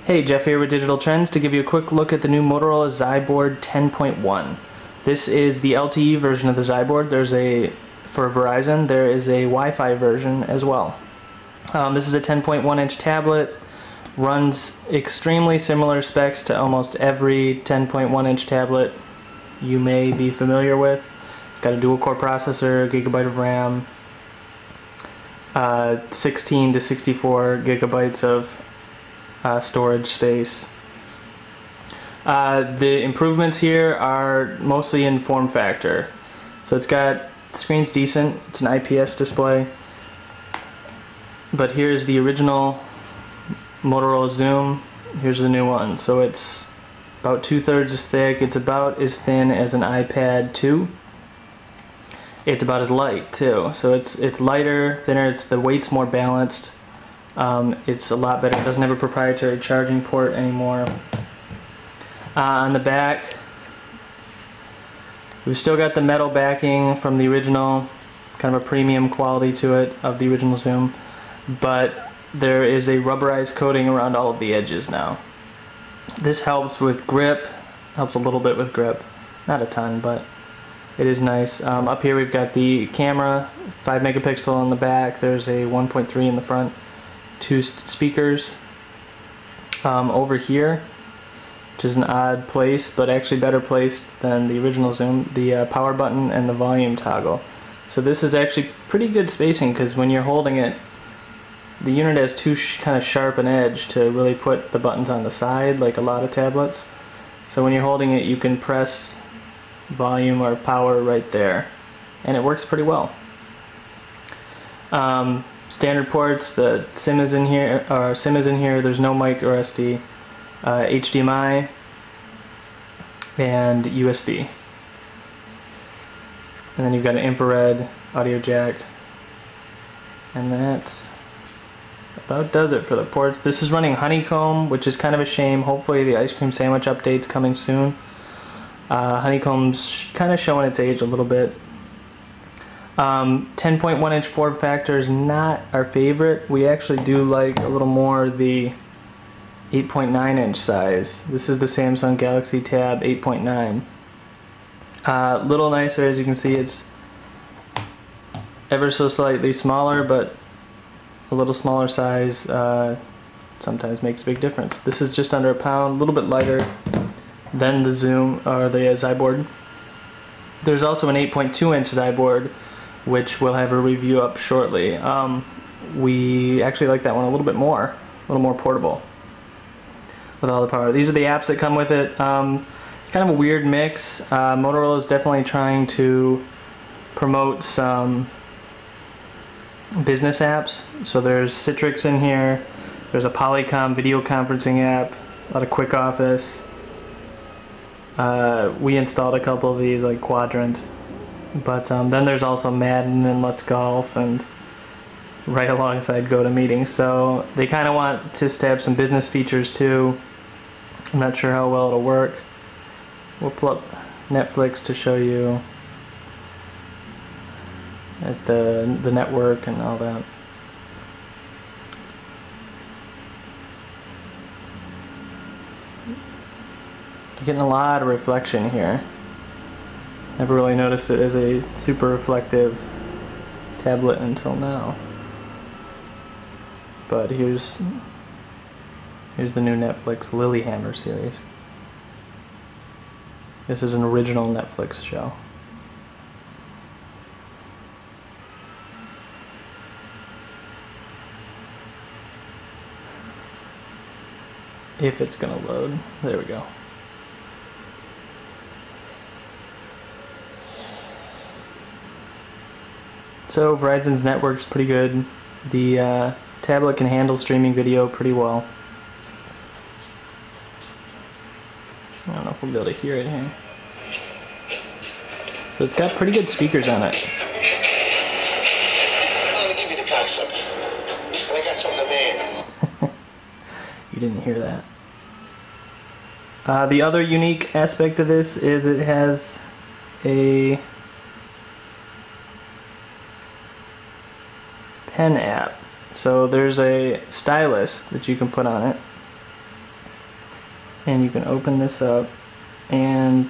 Hey, Jeff here with Digital Trends to give you a quick look at the new Motorola Xyboard 10.1. This is the LTE version of the Xyboard. For Verizon, there is a Wi-Fi version as well. This is a 10.1-inch tablet, runs extremely similar specs to almost every 10.1-inch tablet you may be familiar with. It's got a dual-core processor, gigabyte of RAM, 16 to 64 gigabytes of storage space. The improvements here are mostly in form factor. So the screen's decent, it's an IPS display, but here's the original Motorola Zoom, here's the new one. So it's about 2/3 as thick, it's about as thin as an iPad 2. It's about as light too, so it's lighter, thinner, the weight's more balanced. It's a lot better. It doesn't have a proprietary charging port anymore. On the back, we've still got the metal backing from the original, kind of a premium quality to it of the original Zoom, but there is a rubberized coating around all of the edges now. This helps with grip, helps a little bit with grip, not a ton, but it is nice. Up here we've got the camera, 5 megapixel on the back, there's a 1.3 in the front. 2 speakers over here, which is an odd place, but actually better placed than the original Zoom, the power button and the volume toggle. So this is actually pretty good spacing, because when you're holding it, the unit has too kind of sharp an edge to really put the buttons on the side like a lot of tablets. So when you're holding it, you can press volume or power right there, and it works pretty well. Standard ports, the SIM is in here, there's no micro SD, HDMI, and USB. And then you've got an infrared audio jack, and that's about does it for the ports. This is running Honeycomb, which is kind of a shame. Hopefully the ice cream sandwich update's coming soon. Honeycomb's kind of showing its age a little bit. 10.1-inch form factor is not our favorite. We actually do like a little more the 8.9-inch size. This is the Samsung Galaxy Tab 8.9. Little nicer, as you can see. It's ever so slightly smaller, but a little smaller size sometimes makes a big difference. This is just under £1, a little bit lighter than the Zoom or the Xyboard. There's also an 8.2-inch Xyboard, which we'll have a review up shortly. We actually like that one a little bit more, a little more portable with all the power. These are the apps that come with it. It's kind of a weird mix. Motorola is definitely trying to promote some business apps. So there's Citrix in here, there's a Polycom video conferencing app, a lot of Quick Office. We installed a couple of these, like Quadrant. But then there's also Madden and Let's Golf, and right alongside GoToMeeting. So they kind of want just to have some business features too. I'm not sure how well it'll work. We'll pull up Netflix to show you at the network and all that. You're getting a lot of reflection here. Never really noticed it as a super reflective tablet until now. But here's the new Netflix Lilyhammer series. This is an original Netflix show. If it's gonna load. There we go. So Verizon's network's pretty good. The tablet can handle streaming video pretty well. I don't know if we'll be able to hear it here. So it's got pretty good speakers on it. I'm gonna give you the cocksucker, but I got some demands. You didn't hear that. The other unique aspect of this is it has a pen app. So there's a stylus that you can put on it, and you can open this up, and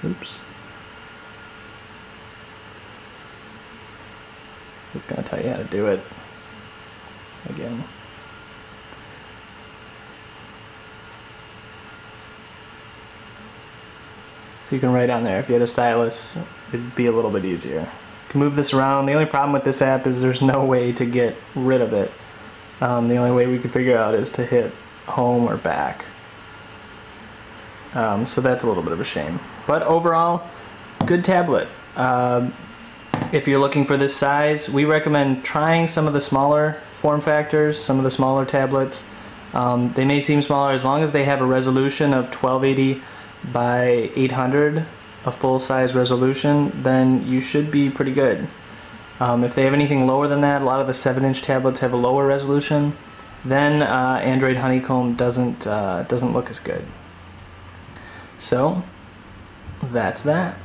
oops, it's going to tell you how to do it again. So you can write on there. If you had a stylus, it'd be a little bit easier. You can move this around. The only problem with this app is there's no way to get rid of it. The only way we could figure out is to hit home or back. So that's a little bit of a shame. But overall, good tablet. If you're looking for this size, we recommend trying some of the smaller form factors, some of the smaller tablets. They may seem smaller as long as they have a resolution of 1280 by 800, a full-size resolution, then you should be pretty good. If they have anything lower than that, a lot of the 7-inch tablets have a lower resolution, then Android Honeycomb doesn't look as good. So that's that.